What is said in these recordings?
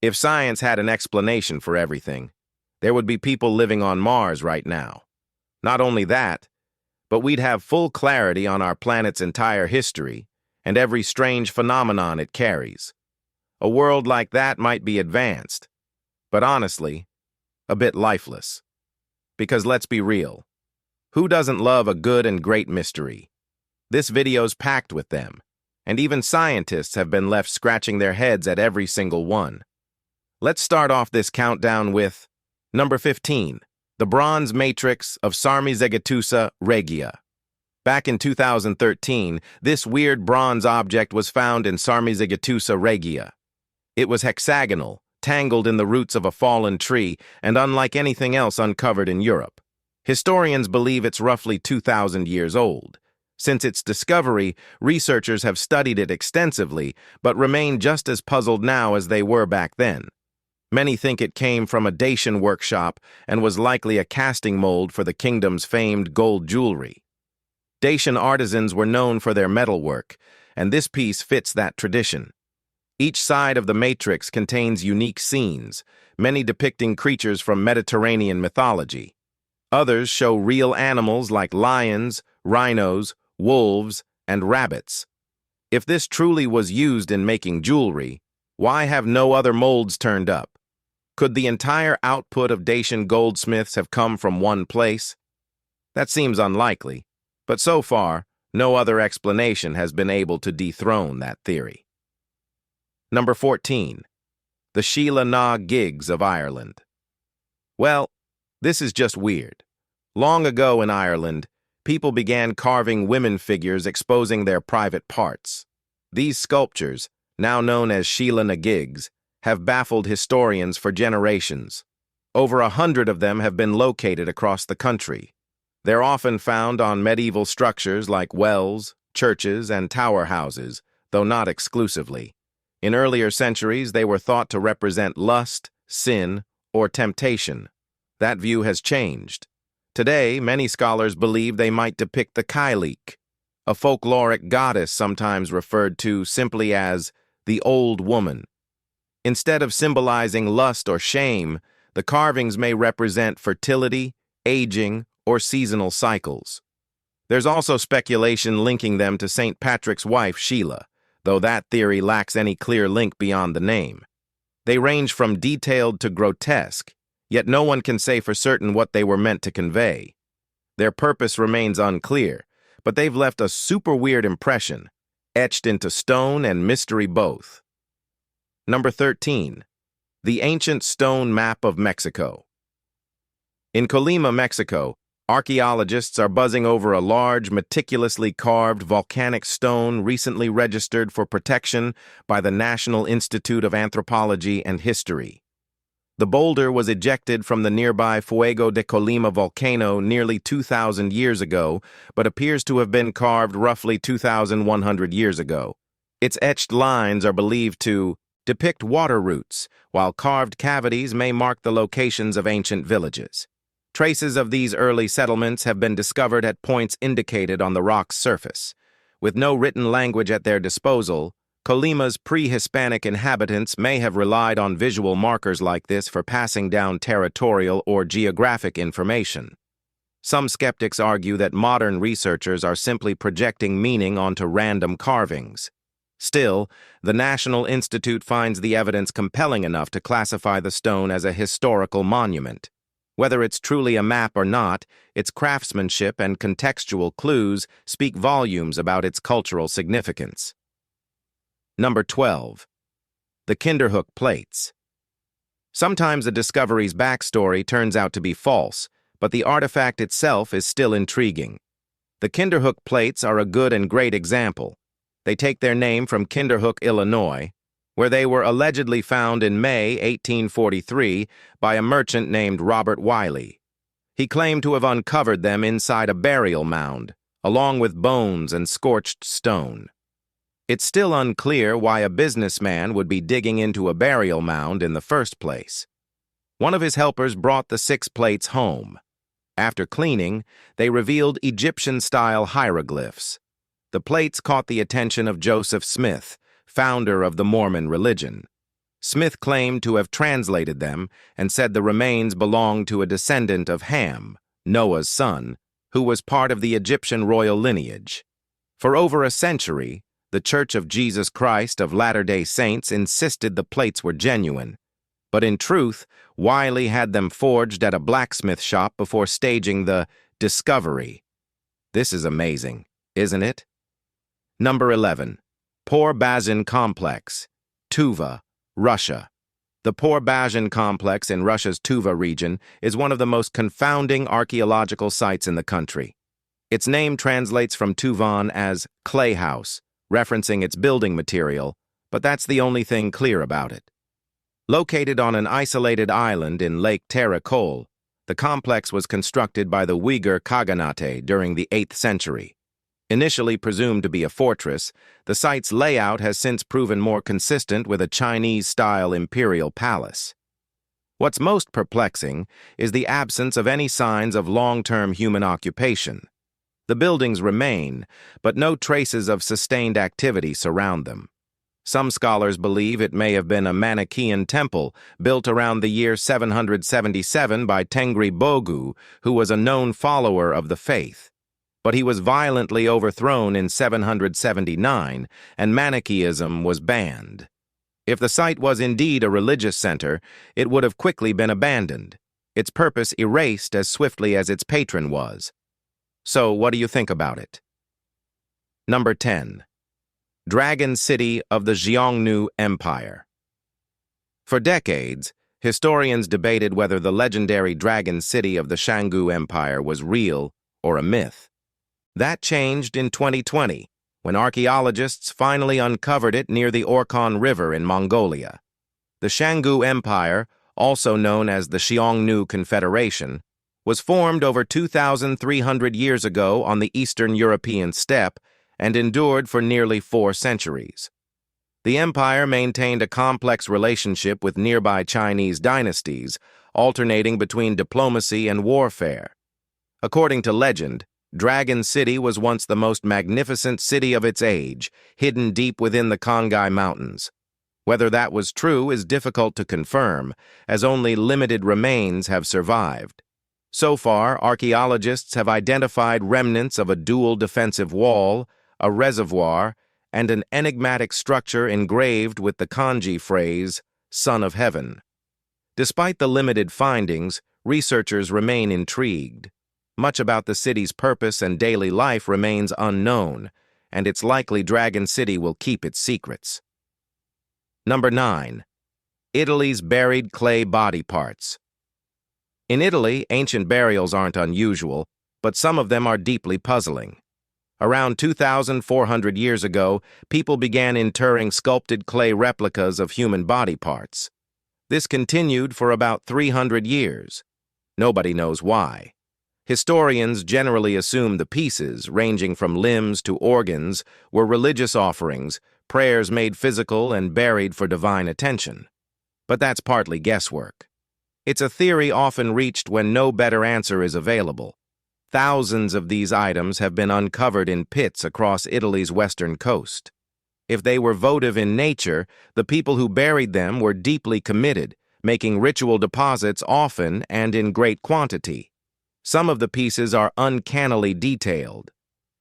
If science had an explanation for everything, there would be people living on Mars right now. Not only that, but we'd have full clarity on our planet's entire history and every strange phenomenon it carries. A world like that might be advanced, but honestly, a bit lifeless. Because let's be real, who doesn't love a good and great mystery? This video's packed with them, and even scientists have been left scratching their heads at every single one. Let's start off this countdown with number 15, the bronze matrix of Sarmi Regia. Back in 2013, this weird bronze object was found in Sarmi Regia. It was hexagonal, tangled in the roots of a fallen tree, and unlike anything else uncovered in Europe. Historians believe it's roughly 2,000 years old. Since its discovery, researchers have studied it extensively, but remain just as puzzled now as they were back then. Many think it came from a Dacian workshop and was likely a casting mold for the kingdom's famed gold jewelry. Dacian artisans were known for their metalwork, and this piece fits that tradition. Each side of the matrix contains unique scenes, many depicting creatures from Mediterranean mythology. Others show real animals like lions, rhinos, wolves, and rabbits. If this truly was used in making jewelry, why have no other molds turned up? Could the entire output of Dacian goldsmiths have come from one place? That seems unlikely, but so far, no other explanation has been able to dethrone that theory. Number 14. The Sheila Nags of Ireland. Well, this is just weird. Long ago in Ireland, people began carving women figures exposing their private parts. These sculptures, now known as Sheila Nags, have baffled historians for generations. Over 100 of them have been located across the country. They're often found on medieval structures like wells, churches, and tower houses, though not exclusively. In earlier centuries, they were thought to represent lust, sin, or temptation. That view has changed. Today, many scholars believe they might depict the Cailleach, a folkloric goddess sometimes referred to simply as the Old Woman. Instead of symbolizing lust or shame, the carvings may represent fertility, aging, or seasonal cycles. There's also speculation linking them to St. Patrick's wife, Sheila, though that theory lacks any clear link beyond the name. They range from detailed to grotesque, yet no one can say for certain what they were meant to convey. Their purpose remains unclear, but they've left a super weird impression, etched into stone and mystery both. Number 13. The Ancient Stone Map of Mexico. In Colima, Mexico, archaeologists are buzzing over a large, meticulously carved volcanic stone recently registered for protection by the National Institute of Anthropology and History. The boulder was ejected from the nearby Fuego de Colima volcano nearly 2,000 years ago, but appears to have been carved roughly 2,100 years ago. Its etched lines are believed to depict water routes, while carved cavities may mark the locations of ancient villages. Traces of these early settlements have been discovered at points indicated on the rock's surface. With no written language at their disposal, Colima's pre-Hispanic inhabitants may have relied on visual markers like this for passing down territorial or geographic information. Some skeptics argue that modern researchers are simply projecting meaning onto random carvings. Still, the National Institute finds the evidence compelling enough to classify the stone as a historical monument. Whether it's truly a map or not, its craftsmanship and contextual clues speak volumes about its cultural significance. Number 12. The Kinderhook Plates. Sometimes a discovery's backstory turns out to be false, but the artifact itself is still intriguing. The Kinderhook Plates are a good and great example. They take their name from Kinderhook, Illinois, where they were allegedly found in May 1843 by a merchant named Robert Wiley. He claimed to have uncovered them inside a burial mound, along with bones and scorched stone. It's still unclear why a businessman would be digging into a burial mound in the first place. One of his helpers brought the 6 plates home. After cleaning, they revealed Egyptian-style hieroglyphs. The plates caught the attention of Joseph Smith, founder of the Mormon religion. Smith claimed to have translated them and said the remains belonged to a descendant of Ham, Noah's son, who was part of the Egyptian royal lineage. For over a century, the Church of Jesus Christ of Latter-day Saints insisted the plates were genuine, but in truth, Wiley had them forged at a blacksmith shop before staging the discovery. This is amazing, isn't it? Number 11. Poor Basin Complex, Tuva, Russia. The Poor Basin Complex in Russia's Tuva region is one of the most confounding archaeological sites in the country. Its name translates from Tuvan as clay house, referencing its building material, but that's the only thing clear about it. Located on an isolated island in Lake Terekol, the complex was constructed by the Uyghur Khaganate during the 8th century. Initially presumed to be a fortress, the site's layout has since proven more consistent with a Chinese-style imperial palace. What's most perplexing is the absence of any signs of long-term human occupation. The buildings remain, but no traces of sustained activity surround them. Some scholars believe it may have been a Manichaean temple built around the year 777 by Tengri Bogu, who was a known follower of the faith. But he was violently overthrown in 779, and Manichaeism was banned. If the site was indeed a religious center, it would have quickly been abandoned, its purpose erased as swiftly as its patron was. So, what do you think about it? Number 10. Dragon City of the Xiongnu Empire. For decades, historians debated whether the legendary Dragon City of the Xiongnu Empire was real or a myth. That changed in 2020, when archaeologists finally uncovered it near the Orkhon River in Mongolia. The Xiongnu Empire, also known as the Xiongnu Confederation, was formed over 2,300 years ago on the Eastern European steppe and endured for nearly 4 centuries. The empire maintained a complex relationship with nearby Chinese dynasties, alternating between diplomacy and warfare. According to legend, Dragon City was once the most magnificent city of its age, hidden deep within the Kongai Mountains. Whether that was true is difficult to confirm, as only limited remains have survived. So far, archaeologists have identified remnants of a dual defensive wall, a reservoir, and an enigmatic structure engraved with the kanji phrase, Son of Heaven. Despite the limited findings, researchers remain intrigued. Much about the city's purpose and daily life remains unknown, and it's likely Dragon City will keep its secrets. Number 9. Italy's buried clay body parts. In Italy, ancient burials aren't unusual, but some of them are deeply puzzling. Around 2,400 years ago, people began interring sculpted clay replicas of human body parts. This continued for about 300 years. Nobody knows why. Historians generally assume the pieces, ranging from limbs to organs, were religious offerings, prayers made physical and buried for divine attention. But that's partly guesswork. It's a theory often reached when no better answer is available. Thousands of these items have been uncovered in pits across Italy's western coast. If they were votive in nature, the people who buried them were deeply committed, making ritual deposits often and in great quantity. Some of the pieces are uncannily detailed.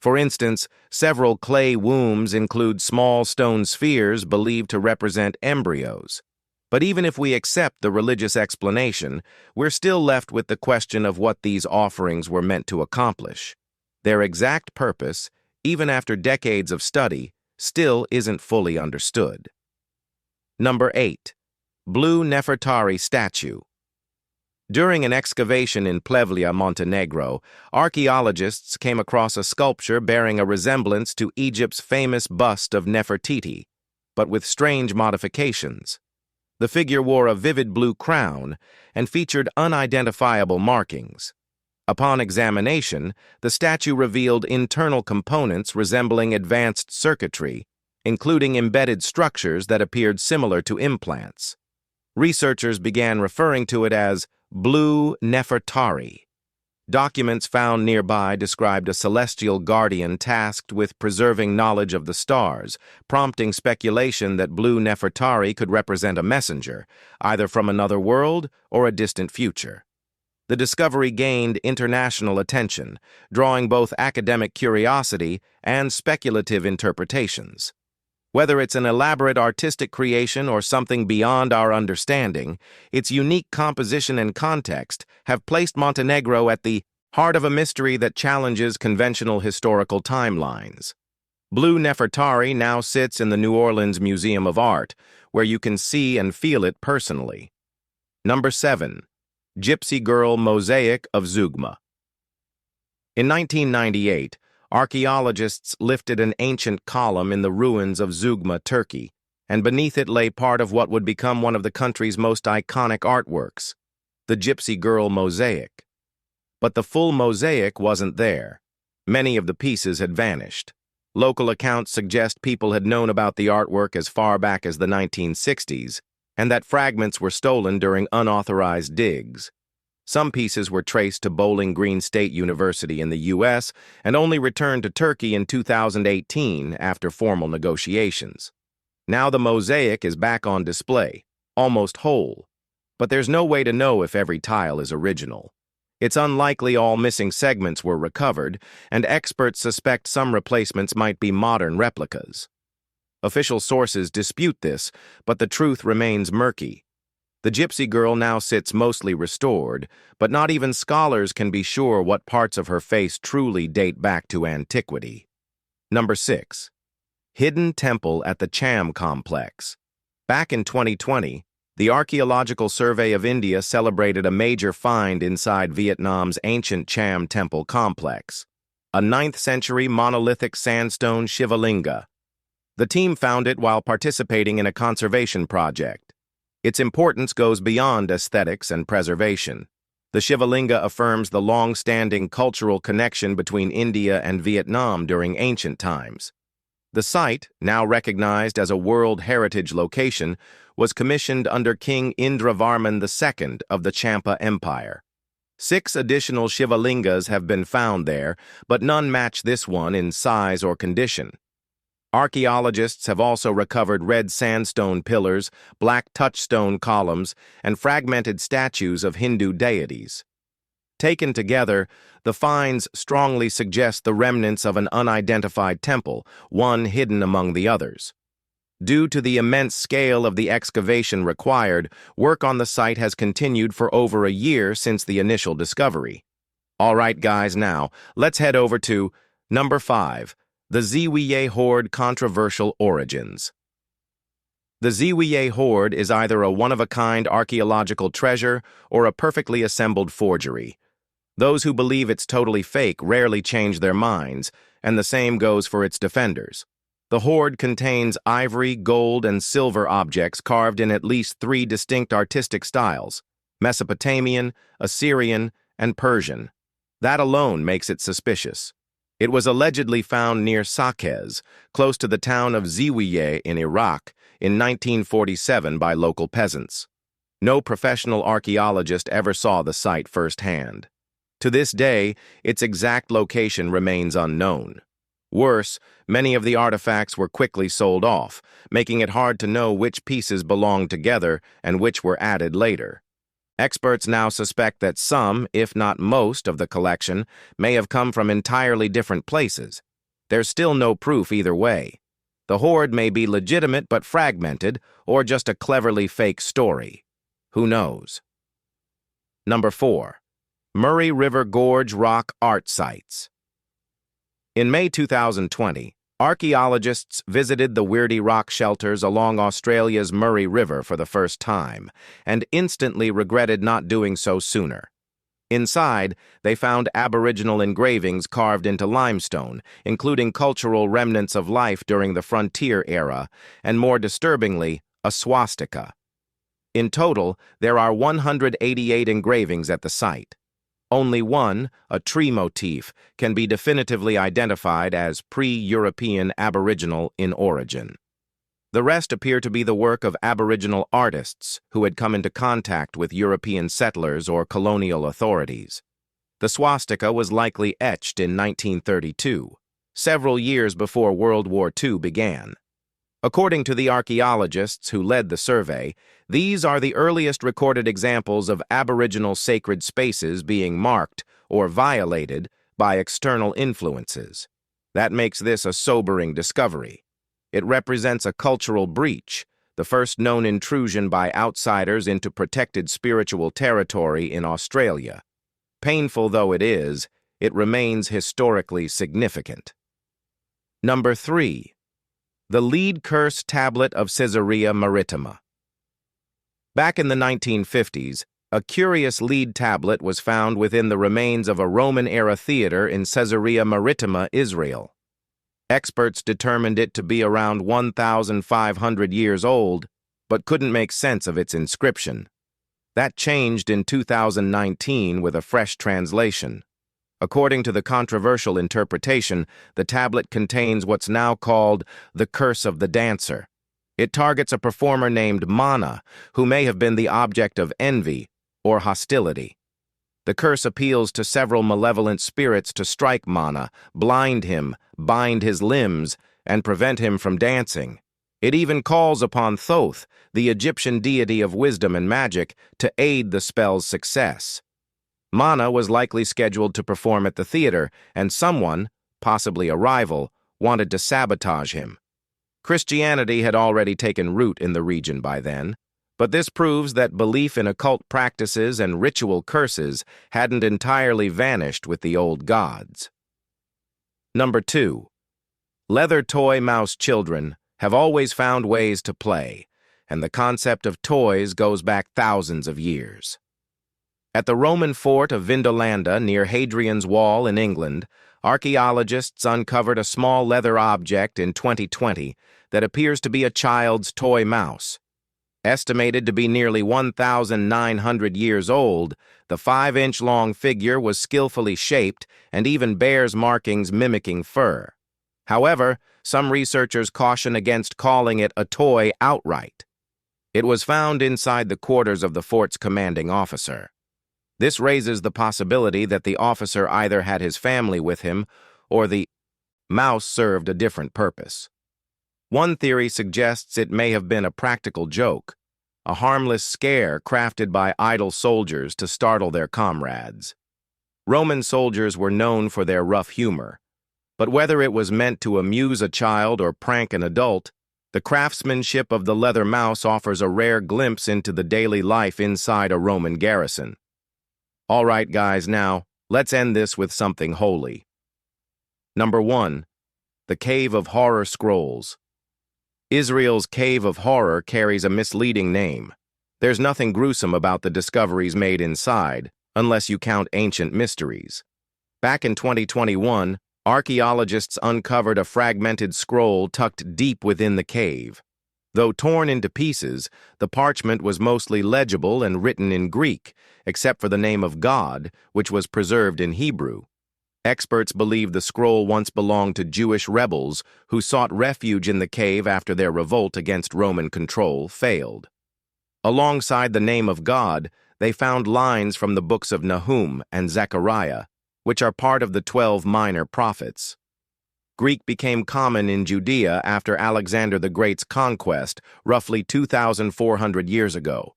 For instance, several clay wombs include small stone spheres believed to represent embryos. But even if we accept the religious explanation, we're still left with the question of what these offerings were meant to accomplish. Their exact purpose, even after decades of study, still isn't fully understood. Number 8. Blue Nefertari Statue. During an excavation in Plevlia, Montenegro, archaeologists came across a sculpture bearing a resemblance to Egypt's famous bust of Nefertiti, but with strange modifications. The figure wore a vivid blue crown and featured unidentifiable markings. Upon examination, the statue revealed internal components resembling advanced circuitry, including embedded structures that appeared similar to implants. Researchers began referring to it as Blue Nefertari. Documents found nearby described a celestial guardian tasked with preserving knowledge of the stars, prompting speculation that blue Nefertari could represent a messenger, either from another world or a distant future. The discovery gained international attention, drawing both academic curiosity and speculative interpretations. Whether it's an elaborate artistic creation or something beyond our understanding, its unique composition and context have placed Montenegro at the heart of a mystery that challenges conventional historical timelines. Blue Nefertari now sits in the New Orleans Museum of Art, where you can see and feel it personally. Number 7. Gypsy Girl Mosaic of Zugma. In 1998, archaeologists lifted an ancient column in the ruins of Zugma, Turkey, and beneath it lay part of what would become one of the country's most iconic artworks, the Gypsy Girl Mosaic. But the full mosaic wasn't there. Many of the pieces had vanished. Local accounts suggest people had known about the artwork as far back as the 1960s, and that fragments were stolen during unauthorized digs. Some pieces were traced to Bowling Green State University in the U.S. and only returned to Turkey in 2018 after formal negotiations. Now the mosaic is back on display, almost whole. But there's no way to know if every tile is original. It's unlikely all missing segments were recovered, and experts suspect some replacements might be modern replicas. Official sources dispute this, but the truth remains murky. The Gypsy Girl now sits mostly restored, but not even scholars can be sure what parts of her face truly date back to antiquity. Number 6. Hidden Temple at the Cham Complex. Back in 2020, the Archaeological Survey of India celebrated a major find inside Vietnam's ancient Cham Temple complex, a 9th-century monolithic sandstone Shivalinga. The team found it while participating in a conservation project. Its importance goes beyond aesthetics and preservation. The Shivalinga affirms the long-standing cultural connection between India and Vietnam during ancient times. The site, now recognized as a World Heritage location, was commissioned under King Indravarman II of the Champa Empire. 6 additional Shivalingas have been found there, but none match this one in size or condition. Archaeologists have also recovered red sandstone pillars, black touchstone columns, and fragmented statues of Hindu deities. Taken together, the finds strongly suggest the remnants of an unidentified temple, one hidden among the others. Due to the immense scale of the excavation required, work on the site has continued for over a year since the initial discovery. All right, guys, now, let's head over to number 5. The Ziwi Horde Controversial Origins. The Ziwi Horde is either a one-of-a-kind archaeological treasure or a perfectly assembled forgery. Those who believe it's totally fake rarely change their minds, and the same goes for its defenders. The Horde contains ivory, gold, and silver objects carved in at least 3 distinct artistic styles: Mesopotamian, Assyrian, and Persian. That alone makes it suspicious. It was allegedly found near Sakez, close to the town of Ziwi in Iraq, in 1947 by local peasants. No professional archaeologist ever saw the site firsthand. To this day, its exact location remains unknown. Worse, many of the artifacts were quickly sold off, making it hard to know which pieces belonged together and which were added later. Experts now suspect that some, if not most, of the collection may have come from entirely different places. There's still no proof either way. The Horde may be legitimate but fragmented, or just a cleverly fake story. Who knows? Number 4. Murray River Gorge Rock Art Sites. In May 2020, archaeologists visited the Weirdy Rock shelters along Australia's Murray River for the first time, and instantly regretted not doing so sooner. Inside, they found Aboriginal engravings carved into limestone, including cultural remnants of life during the frontier era, and more disturbingly, a swastika. In total, there are 188 engravings at the site. Only one, a tree motif, can be definitively identified as pre-European Aboriginal in origin. The rest appear to be the work of Aboriginal artists who had come into contact with European settlers or colonial authorities. The swastika was likely etched in 1932, several years before World War II began. According to the archaeologists who led the survey, these are the earliest recorded examples of Aboriginal sacred spaces being marked or violated by external influences. That makes this a sobering discovery. It represents a cultural breach, the first known intrusion by outsiders into protected spiritual territory in Australia. Painful though it is, it remains historically significant. Number 3. The Lead Curse Tablet of Caesarea Maritima. Back in the 1950s, a curious lead tablet was found within the remains of a Roman-era theater in Caesarea Maritima, Israel. Experts determined it to be around 1,500 years old, but couldn't make sense of its inscription. That changed in 2019 with a fresh translation. According to the controversial interpretation, the tablet contains what's now called the Curse of the Dancer. It targets a performer named Mana, who may have been the object of envy or hostility. The curse appeals to several malevolent spirits to strike Mana, blind him, bind his limbs, and prevent him from dancing. It even calls upon Thoth, the Egyptian deity of wisdom and magic, to aid the spell's success. Mana was likely scheduled to perform at the theater, and someone, possibly a rival, wanted to sabotage him. Christianity had already taken root in the region by then, but this proves that belief in occult practices and ritual curses hadn't entirely vanished with the old gods. Number 2. Leather toy mouse children have always found ways to play, and the concept of toys goes back thousands of years. At the Roman fort of Vindolanda near Hadrian's Wall in England, archaeologists uncovered a small leather object in 2020 that appears to be a child's toy mouse. Estimated to be nearly 1,900 years old, the 5-inch-long figure was skillfully shaped and even bears markings mimicking fur. However, some researchers caution against calling it a toy outright. It was found inside the quarters of the fort's commanding officer. This raises the possibility that the officer either had his family with him or the mouse served a different purpose. One theory suggests it may have been a practical joke, a harmless scare crafted by idle soldiers to startle their comrades. Roman soldiers were known for their rough humor, but whether it was meant to amuse a child or prank an adult, the craftsmanship of the leather mouse offers a rare glimpse into the daily life inside a Roman garrison. All right, guys, now, let's end this with something holy. Number 1. The Cave of Horror Scrolls. Israel's Cave of Horror carries a misleading name. There's nothing gruesome about the discoveries made inside, unless you count ancient mysteries. Back in 2021, archaeologists uncovered a fragmented scroll tucked deep within the cave. Though torn into pieces, the parchment was mostly legible and written in Greek, except for the name of God, which was preserved in Hebrew. Experts believe the scroll once belonged to Jewish rebels who sought refuge in the cave after their revolt against Roman control failed. Alongside the name of God, they found lines from the books of Nahum and Zechariah, which are part of the 12 minor prophets. Greek became common in Judea after Alexander the Great's conquest, roughly 2,400 years ago.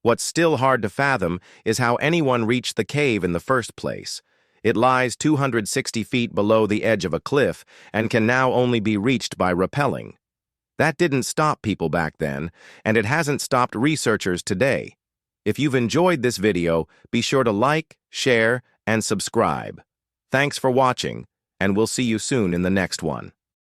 What's still hard to fathom is how anyone reached the cave in the first place. It lies 260 feet below the edge of a cliff and can now only be reached by rappelling. That didn't stop people back then, and it hasn't stopped researchers today. If you've enjoyed this video, be sure to like, share, and subscribe. Thanks for watching, and we'll see you soon in the next one.